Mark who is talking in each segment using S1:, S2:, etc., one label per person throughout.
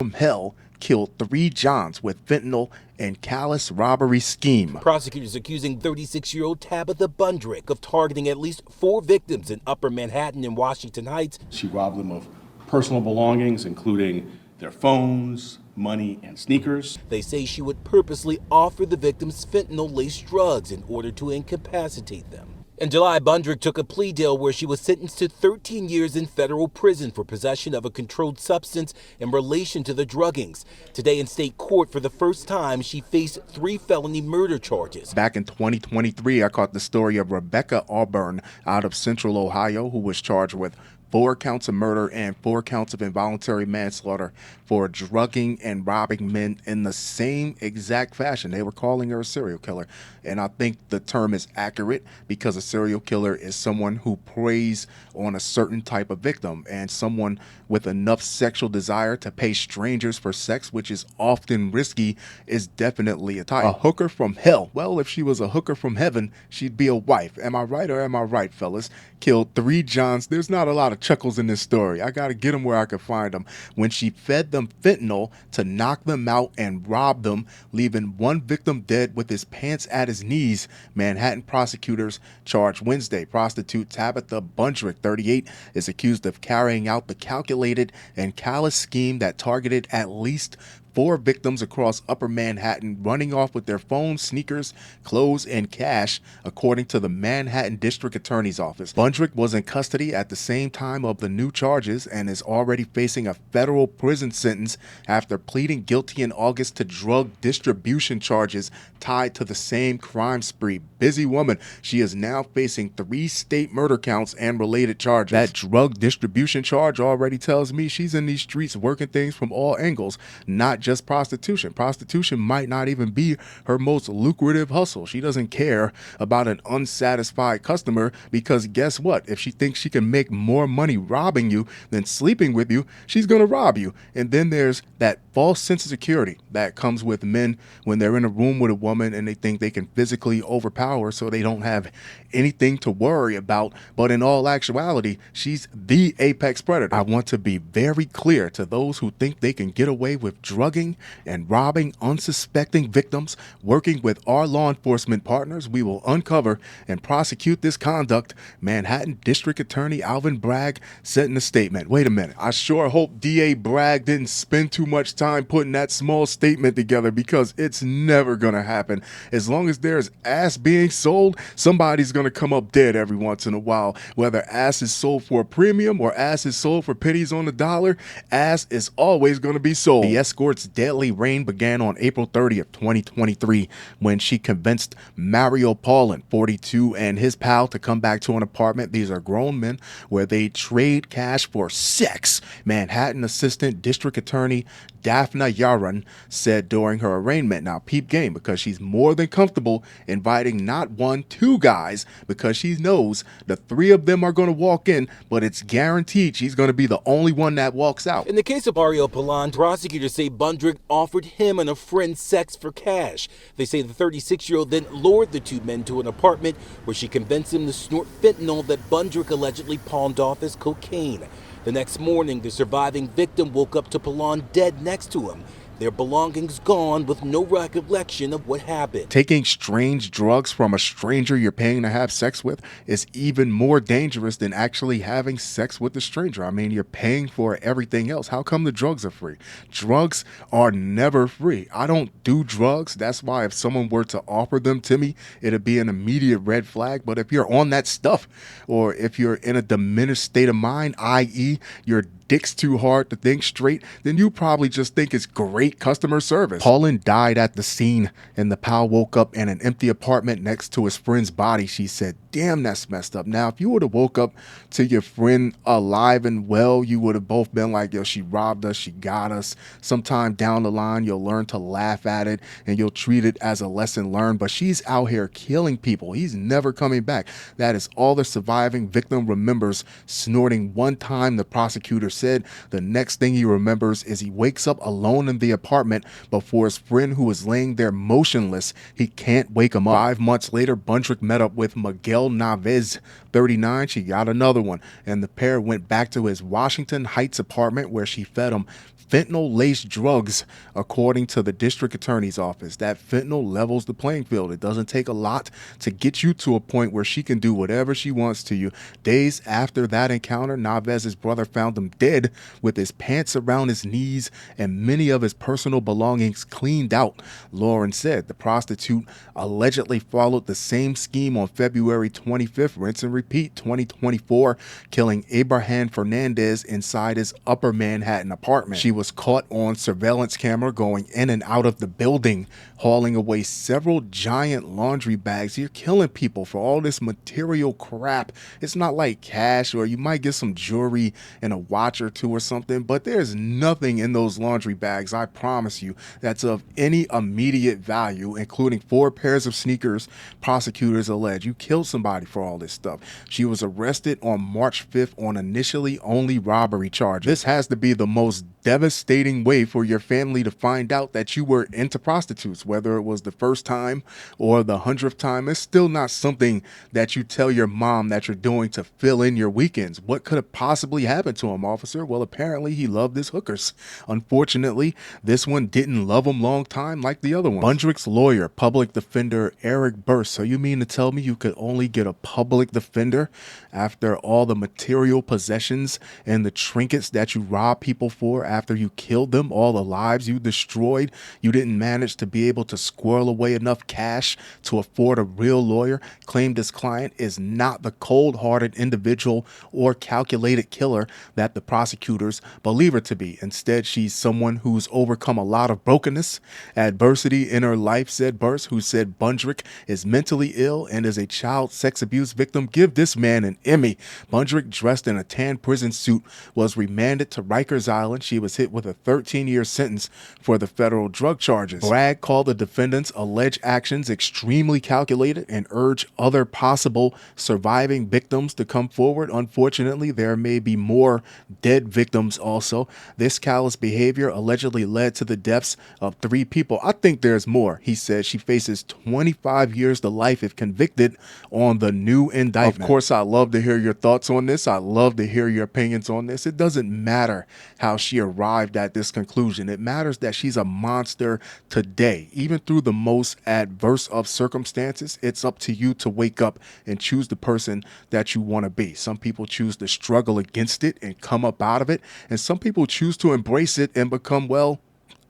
S1: from hell killed 3 Johns with fentanyl and callous robbery scheme.
S2: Prosecutors accusing 36-year-old Tabitha Bundrick of targeting at least 4 victims in Upper Manhattan and Washington Heights.
S3: She robbed them of personal belongings, including their phones, money, and sneakers.
S2: They say she would purposely offer the victims fentanyl-laced drugs in order to incapacitate them. In July, Bundrick took a plea deal where she was sentenced to 13 years in federal prison for possession of a controlled substance in relation to the druggings. Today in state court, for the first time, she faced 3 felony murder charges.
S1: Back in 2023, I caught the story of Rebecca Auburn out of Central Ohio, who was charged with 4 counts of murder and 4 counts of involuntary manslaughter for drugging and robbing men in the same exact fashion. They were calling her a serial killer. And I think the term is accurate because a serial killer is someone who preys on a certain type of victim, and someone with enough sexual desire to pay strangers for sex, which is often risky, is definitely a type. A hooker from hell. Well, if she was a hooker from heaven, she'd be a wife. Am I right or am I right, fellas? Killed 3 Johns. There's not a lot of chuckles in this story. I gotta get them where I can find them. When she fed them fentanyl to knock them out and rob them, leaving 1 victim dead with his pants at his knees, Manhattan prosecutors charged Wednesday. Prostitute Tabitha Bundrick, 38, is accused of carrying out the calculated and callous scheme that targeted at least 4 victims across Upper Manhattan, running off with their phones, sneakers, clothes, and cash, according to the Manhattan District Attorney's Office. Bundrick was in custody at the same time of the new charges and is already facing a federal prison sentence after pleading guilty in August to drug distribution charges tied to the same crime spree. Busy woman. She is now facing 3 state murder counts and related charges. That drug distribution charge already tells me she's in these streets working things from all angles, not just prostitution. Prostitution might not even be her most lucrative hustle. She doesn't care about an unsatisfied customer because guess what? If she thinks she can make more money robbing you than sleeping with you, she's going to rob you. And then there's that false sense of security that comes with men when they're in a room with a woman and they think they can physically overpower so they don't have anything to worry about. But in all actuality, she's the apex predator. I want to be very clear to those who think they can get away with drugging and robbing unsuspecting victims. Working with our law enforcement partners, we will uncover and prosecute this conduct, Manhattan District Attorney Alvin Bragg said in a statement. Wait a minute. I sure hope DA Bragg didn't spend too much time putting that small statement together, because it's never going to happen. As long as there's ass being sold, somebody's going to come up dead every once in a while. Whether ass is sold for a premium or ass is sold for pennies on the dollar, ass is always going to be sold. The escort's deadly reign began on April 30th, 2023, when she convinced Mario Paullan, 42, and his pal to come back to an apartment. These are grown men where they trade cash for sex. Manhattan Assistant District Attorney Daphna Yaron said during her arraignment. Now, peep game, because she's more than comfortable inviting not 1, 2 guys, because she knows the 3 of them are going to walk in, but it's guaranteed she's going to be the only one that walks out.
S2: In the case of Mario Paullan, prosecutors say Bundrick offered him and a friend sex for cash. They say the 36-year-old then lured the 2 men to an apartment where she convinced him to snort fentanyl that Bundrick allegedly pawned off as cocaine. The next morning, the surviving victim woke up to Paullan dead next to him, their belongings gone with no recollection of what happened.
S1: Taking strange drugs from a stranger you're paying to have sex with is even more dangerous than actually having sex with the stranger. I mean, you're paying for everything else. How come the drugs are free? Drugs are never free. I don't do drugs. That's why if someone were to offer them to me, it'd be an immediate red flag. But if you're on that stuff, or if you're in a diminished state of mind, i.e. you're dick's too hard to think straight, then you probably just think it's great customer service. Paullan died at the scene, and the pal woke up in an empty apartment next to his friend's body. She said, damn, that's messed up. Now, if you would have woke up to your friend alive and well, you would have both been like, yo, she robbed us, she got us. Sometime down the line, you'll learn to laugh at it and you'll treat it as a lesson learned. But she's out here killing people. He's never coming back. That is all the surviving victim remembers, snorting one time, the prosecutor said. The next thing he remembers is he wakes up alone in the apartment before his friend, who is laying there motionless. He can't wake him up. 5 months later, Bundrick met up with Miguel Miguel Navez, 39. She got another one, and the pair went back to his Washington Heights apartment where she fed him fentanyl-laced drugs, according to the district attorney's office. That fentanyl levels the playing field. It doesn't take a lot to get you to a point where she can do whatever she wants to you. Days after that encounter, Navez's brother found him dead with his pants around his knees and many of his personal belongings cleaned out. Lauren said the prostitute allegedly followed the same scheme on February 25th, rinse and repeat, 2024, killing Abrihan Fernandez inside his Upper Manhattan apartment. She was caught on surveillance camera going in and out of the building, hauling away several giant laundry bags. You're killing people for all this material crap. It's not like cash, or you might get some jewelry and a watch or two or something, but there's nothing in those laundry bags, I promise you, that's of any immediate value, including 4 pairs of sneakers. Prosecutors allege you killed somebody for all this stuff. She was arrested on March 5th on initially only robbery charges. This has to be the most devastating way for your family to find out that you were into prostitutes, whether it was the first time or the 100th time. It's still not something that you tell your mom that you're doing to fill in your weekends. What could have possibly happened to him, officer? Well, apparently he loved his hookers. Unfortunately, this one didn't love him long time like the other one. Bundrick's lawyer, public defender Eric Burst. So you mean to tell me you could only get a public defender after all the material possessions and the trinkets that you robbed people for after you killed them, all the lives you destroyed? You didn't manage to be able to squirrel away enough cash to afford a real lawyer. Claimed his client is not the cold-hearted individual or calculated killer that the prosecutors believe her to be. Instead, she's someone who's overcome a lot of brokenness, adversity in her life, said Burst, who said Bundrick is mentally ill and is a child sex abuse victim. Give this man an Emmy. Bundrick, dressed in a tan prison suit, was remanded to Rikers Island. She was hit with a 13-year sentence for the federal drug charges. Bragg called the defendant's alleged actions extremely calculated and urged other possible surviving victims to come forward. Unfortunately, there may be more dead victims also. This callous behavior allegedly led to the deaths of 3 people. I think there's more. He said she faces 25 years to life if convicted on the new indictment. Of course, I love to hear your thoughts on this. I love to hear your opinions on this. It doesn't matter how she arrived at this conclusion. It matters that she's a monster today. Even through the most adverse of circumstances, it's up to you to wake up and choose the person that you want to be. Some people choose to struggle against it and come up out of it, and some people choose to embrace it and become, well,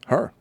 S1: her.